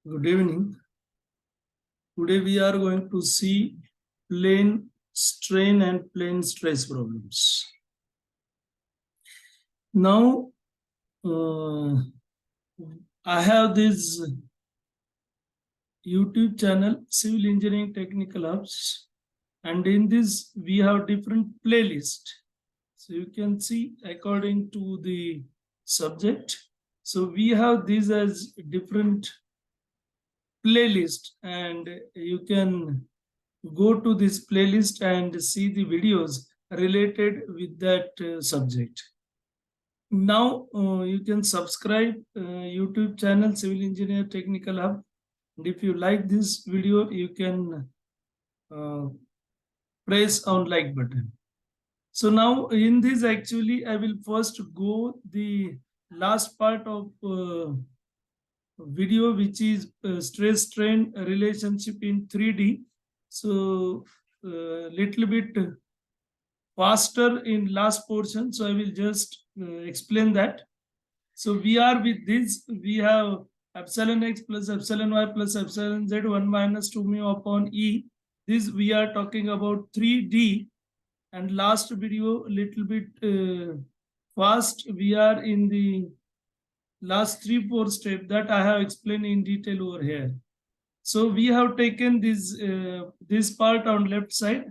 Good evening. Today we are going to see plane strain and plane stress problems. Now, I have this YouTube channel, Civil Engineering Technical Hubs, and in this we have different playlists. So you can see according to the subject. So we have these as different playlist, and you can go to this playlist and see the videos related with that subject. Now you can subscribe YouTube channel Civil Engineer Technical Hub, and if you like this video you can press on like button. So now in this actually I will first go the last part of video, which is stress strain relationship in 3D. So little bit faster in last portion, so I will just explain that. So we are with this, we have epsilon x plus epsilon y plus epsilon z 1 minus 2 mu upon e. This we are talking about 3D, and last video little bit fast, we are in the last 3-4 step that I have explained in detail over here. So we have taken this part on left side,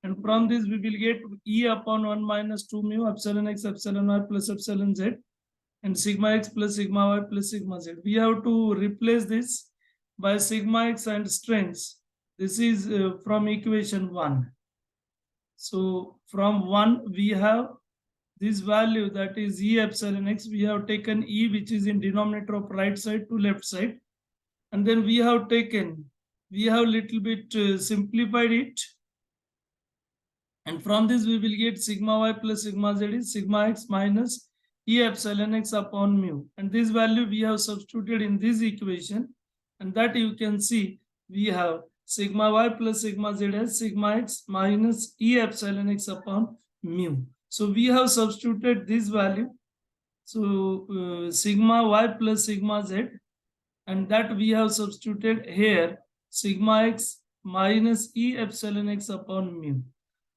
and from this we will get E upon 1 minus 2 mu epsilon x epsilon y plus epsilon z, and sigma x plus sigma y plus sigma z. We have to replace this by sigma x and strengths. This is from equation 1. So from 1 we have this value, that is E epsilon x. We have taken E, which is in denominator of right side to left side, and then we have little bit simplified it, and from this we will get sigma y plus sigma z is sigma x minus E epsilon x upon mu, and this value we have substituted in this equation, and that you can see we have sigma y plus sigma z as sigma x minus E epsilon x upon mu. So we have substituted this value, so sigma y plus sigma z, and that we have substituted here sigma x minus E epsilon x upon mu.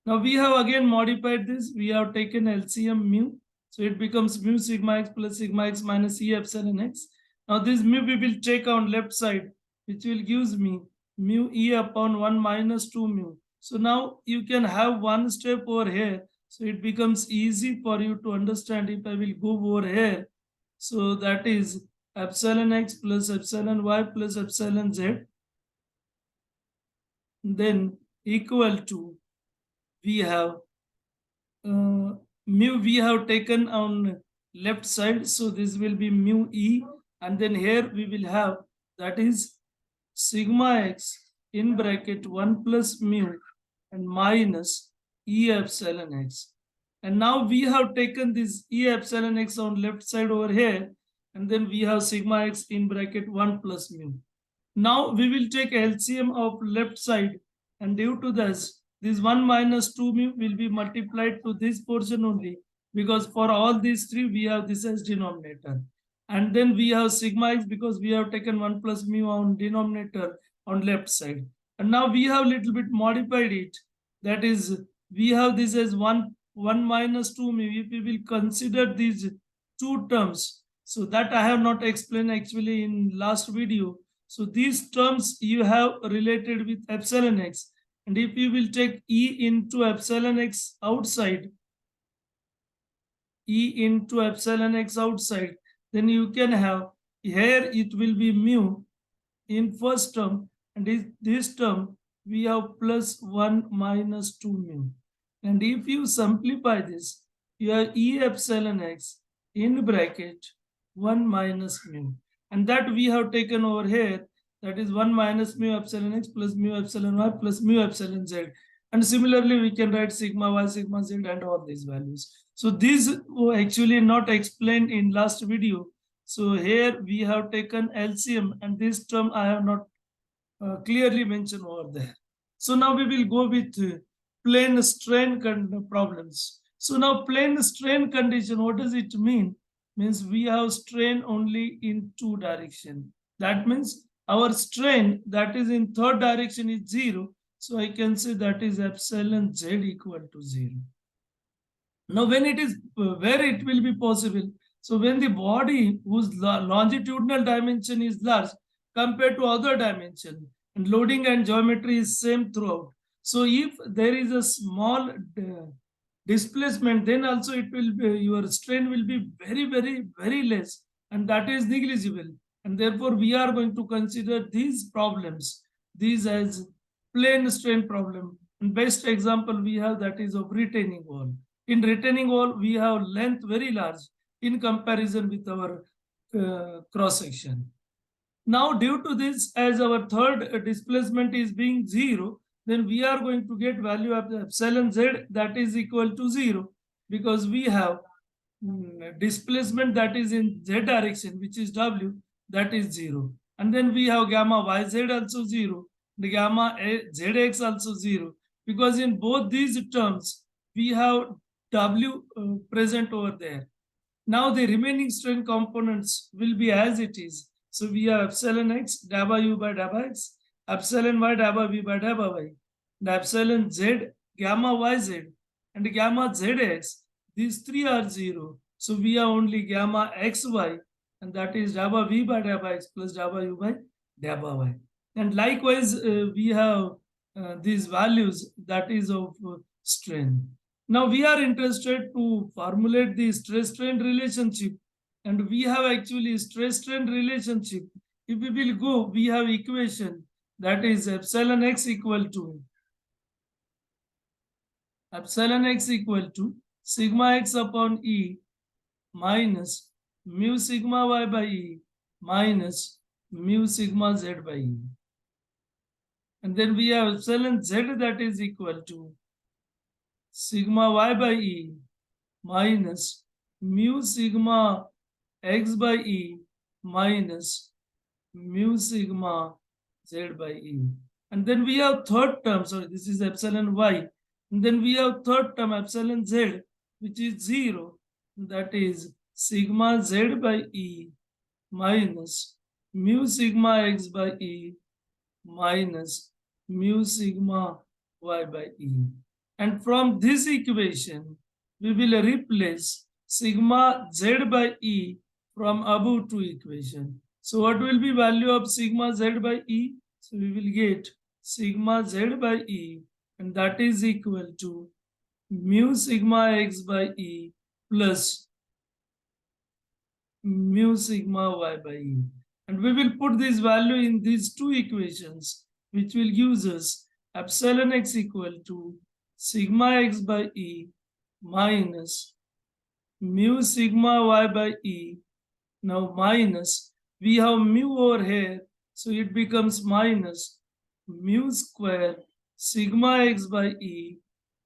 Now we have again modified this, we have taken LCM mu, so it becomes mu sigma x plus sigma x minus E epsilon x. Now this mu we will take on left side, which will gives me mu E upon 1 minus 2 mu. So now you can have one step over here, so it becomes easy for you to understand if I will go over here. So that is epsilon x plus epsilon y plus epsilon z, then equal to, we have mu we have taken on left side, so this will be mu E, and then here we will have, that is sigma x in bracket 1 plus mu and minus E epsilon x. And now we have taken this E epsilon x on left side over here, and then we have sigma x in bracket 1 plus mu. Now we will take LCM of left side, and due to this 1 minus 2 mu will be multiplied to this portion only, because for all these three we have this as denominator. And then we have sigma x, because we have taken 1 plus mu on denominator on left side. And now we have little bit modified it, that is we have this as 1 minus 2 mu. If we will consider these two terms, so that I have not explained actually in last video. So these terms you have related with epsilon x, and if you will take E into epsilon x outside, E into epsilon x outside, then you can have, here it will be mu in first term, and this term we have plus 1 minus 2 mu. And if you simplify this, you have E epsilon x in bracket 1 minus mu, and that we have taken over here, that is 1 minus mu epsilon x plus mu epsilon y plus mu epsilon z. And similarly we can write sigma y sigma z and all these values. So these were actually not explained in last video, so here we have taken LCM, and this term I have not clearly mentioned over there. So now we will go with plane strain problems. So now plane strain condition, what does it mean? Means we have strain only in two direction. That means our strain that is in third direction is 0. So I can say that is epsilon z equal to 0. Now, when it is where it will be possible. So when the body whose longitudinal dimension is large compared to other dimension and loading and geometry is same throughout. So if there is a small displacement, then also it will be, your strain will be very less, and that is negligible. And therefore we are going to consider these problems, these as plane strain problem. And best example we have that is of retaining wall. In retaining wall, we have length very large in comparison with our cross section. Now, due to this, as our third displacement is being 0, then we are going to get value of epsilon z that is equal to 0, because we have displacement that is in z direction, which is w, that is 0. And then we have gamma yz also 0, the gamma zx also 0, because in both these terms, we have w present over there. Now the remaining strain components will be as it is. So we have epsilon x dabba u by dabba x, epsilon y dabba v by dabba y, the epsilon z gamma yz and gamma zx. These three are 0. So we have only gamma xy, and that is dabba v by dabba x plus dabba u by dabba y. And likewise, we have these values that is of strain. Now we are interested to formulate the stress-strain relationship, and we have actually stress-strain relationship. If we will go, we have equation that is epsilon x equal to sigma x upon E minus mu sigma y by E minus mu sigma z by E. And then we have epsilon z that is equal to sigma y by E minus mu sigma x by E minus mu sigma z by E. And then we have third term, sorry, this is epsilon y. And then we have third term epsilon z, which is 0. That is sigma z by E minus mu sigma x by E minus mu sigma y by E. And from this equation, we will replace sigma z by E from above two equation. So what will be value of sigma z by E? So we will get sigma z by E, and that is equal to mu sigma x by E plus mu sigma y by E. And we will put this value in these two equations, which will give us epsilon x equal to sigma x by E minus mu sigma y by E. Now minus, we have mu over here, so it becomes minus mu square sigma x by E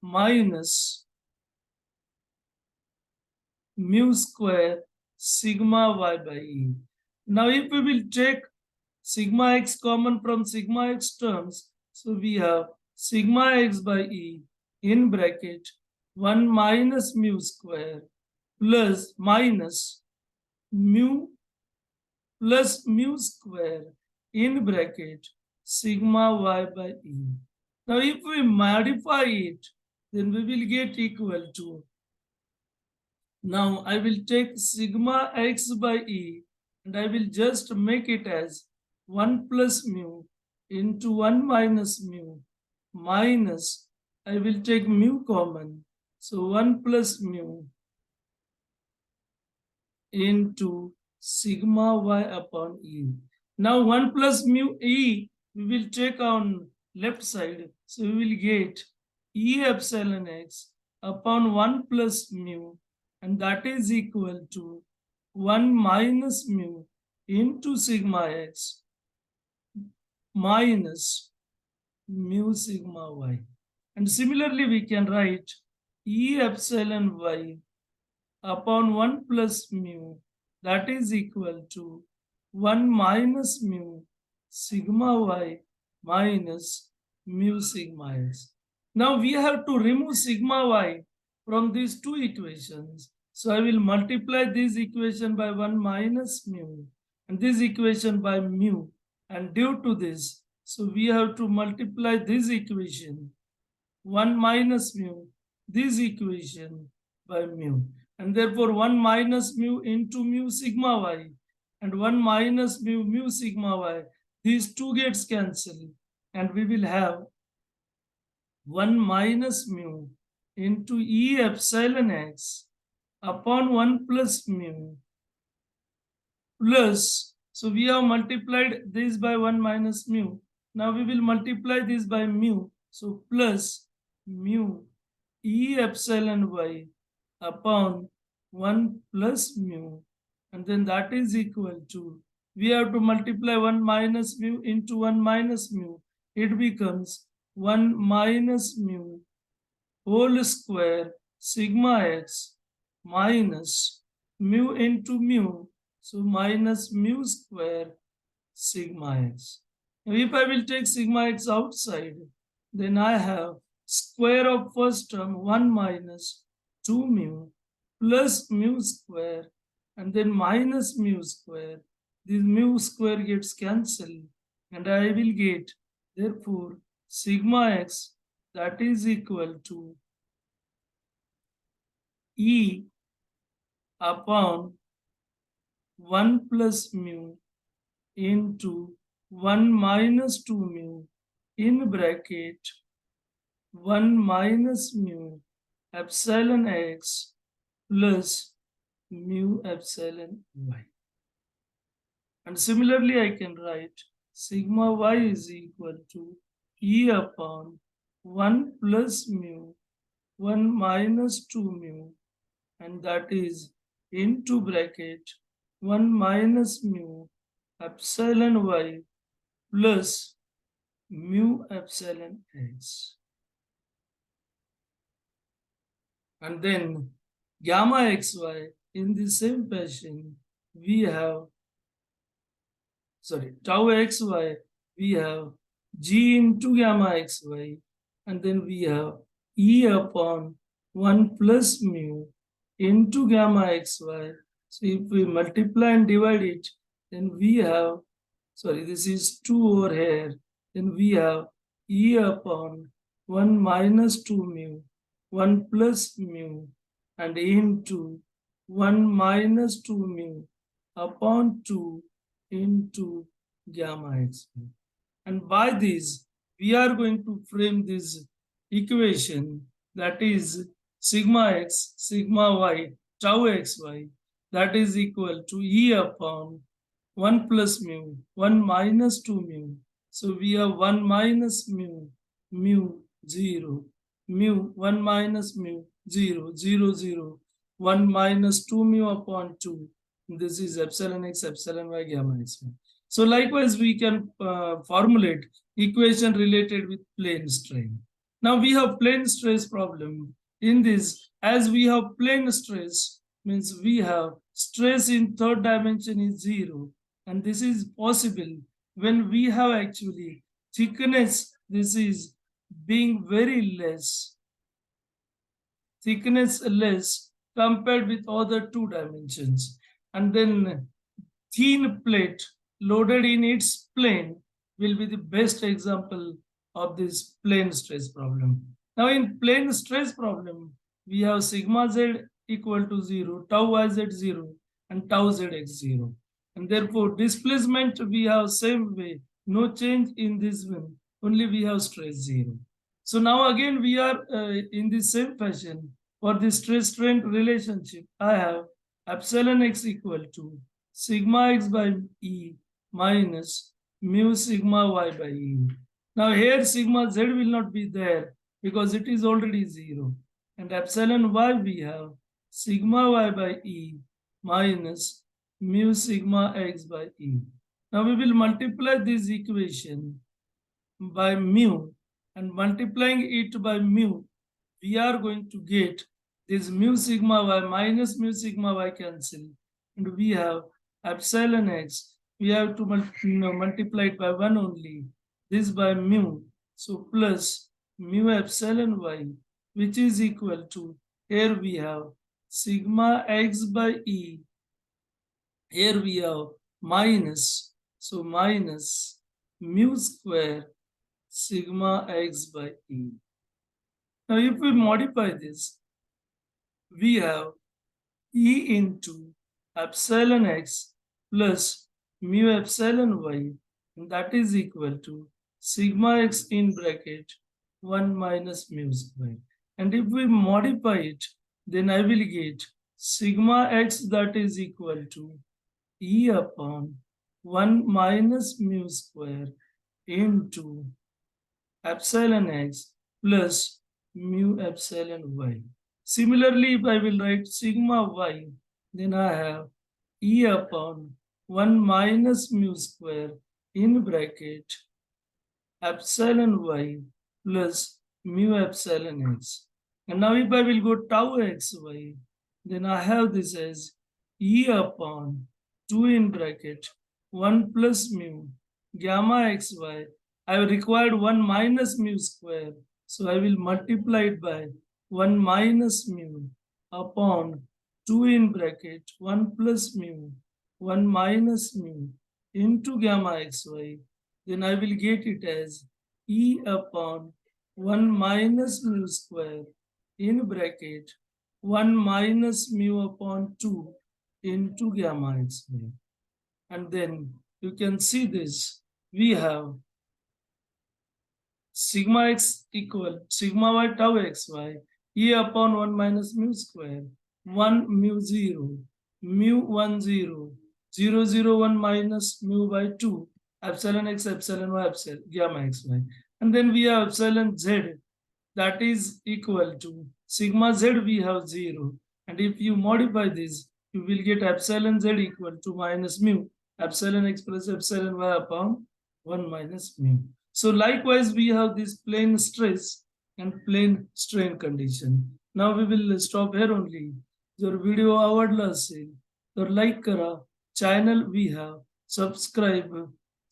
minus mu square sigma y by E. Now if we will take sigma x common from sigma x terms, so we have sigma x by E in bracket 1 minus mu square plus minus mu plus mu square in bracket sigma y by E. Now if we modify it, then we will get equal to, now I will take sigma x by E and I will just make it as 1 plus mu into 1 minus mu minus, I will take mu common, so 1 plus mu into sigma y upon E. Now 1 plus mu E we will take on left side, so we will get E epsilon x upon 1 plus mu, and that is equal to 1 minus mu into sigma x minus mu sigma y. And similarly, we can write E epsilon y upon 1 plus mu, that is equal to 1 minus mu sigma y minus mu sigma x. Now we have to remove sigma y from these two equations. So I will multiply this equation by 1 minus mu and this equation by mu. And due to this, so we have to multiply this equation 1 minus mu, this equation by mu. And therefore 1 minus mu into mu sigma y and 1 minus mu sigma y, these two gets cancelled and we will have 1 minus mu into E epsilon x upon 1 plus mu plus, so we have multiplied this by 1 minus mu. Now we will multiply this by mu. So plus mu E epsilon y upon 1 plus mu. And then that is equal to, we have to multiply 1 minus mu into 1 minus mu. It becomes 1 minus mu whole square sigma x minus mu into mu. So minus mu square sigma x. Now if I will take sigma x outside, then I have square of first term 1 minus 2 mu plus mu square and then minus mu square. This mu square gets cancelled and I will get therefore sigma x that is equal to E upon 1 plus mu into 1 minus 2 mu in bracket 1 minus mu epsilon x plus mu epsilon y. And similarly, I can write sigma y is equal to E upon 1 plus mu 1 minus 2 mu and that is into bracket 1 minus mu epsilon y plus mu epsilon x. And then gamma xy in the same fashion we have, tau xy, we have g into gamma xy and then we have E upon 1 plus mu into gamma xy. So if we multiply and divide it, then we have, this is 2 over here, then we have E upon 1 minus 2 mu, 1 plus mu, and into 1 minus 2 mu upon 2 into gamma xy. And by this, we are going to frame this equation that is sigma x, sigma y, tau xy, that is equal to E upon 1 plus mu, 1 minus 2 mu. So we have 1 minus mu, mu 0, mu 1 minus mu 0, 0, 0, 1 minus 2 mu upon 2. This is epsilon x, epsilon y, gamma xy. So likewise, we can formulate equation related with plane strain. Now we have plane stress problem. In this, as we have plane stress, means we have stress in third dimension is 0. And this is possible when we have actually thickness, this is being very less, thickness less compared with other two dimensions. And then thin plate loaded in its plane will be the best example of this plane stress problem. Now in plane stress problem, we have sigma z equal to 0, tau yz 0, and tau zx 0. And therefore displacement we have same way, no change in this one, only we have stress 0. So now again we are in the same fashion. For the stress strain relationship, I have epsilon x equal to sigma x by E minus mu sigma y by E. Now here sigma z will not be there because it is already 0. And epsilon y we have sigma y by E minus mu sigma x by E. Now we will multiply this equation by mu, and multiplying it by mu, we are going to get this mu sigma y minus mu sigma y cancel, and we have epsilon x. We have to multiply it by 1 only. This by mu, so plus mu epsilon y, which is equal to, here we have sigma x by E. Here we have minus, so minus mu square sigma x by E. Now if we modify this, we have E into epsilon x plus mu epsilon y, and that is equal to sigma x in bracket 1 minus mu square. And if we modify it, then I will get sigma x that is equal to E upon 1 minus mu square into epsilon x plus mu epsilon y. Similarly, if I will write sigma y, then I have E upon 1 minus mu square in bracket epsilon y plus mu epsilon x. And now if I will go tau xy, then I have this as E upon 2 in bracket 1 plus mu gamma xy. I have required 1 minus mu square. So I will multiply it by 1 minus mu upon 2 in bracket 1 plus mu 1 minus mu into gamma xy. Then I will get it as E upon 1 minus mu square in bracket 1 minus mu upon 2 into gamma xy. And then you can see this. We have sigma x equal sigma y tau xy E upon 1 minus mu square 1 mu 0 mu 1 0 0 0 1 minus mu by 2 epsilon x epsilon y epsilon gamma xy. And then we have epsilon z that is equal to sigma z we have 0. And if you modify this, you will get epsilon z equal to minus mu epsilon x plus epsilon y upon 1 minus mu. So likewise, we have this plane stress and plane strain condition. Now we will stop here only. जर video आवडला असेल तर like करा. Channel we have subscribe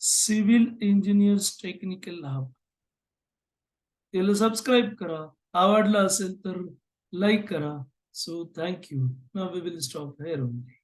civil engineers technical hub. त्याला subscribe करा. आवडला असेल तर लाईक करा. So thank you. Now we will stop here only.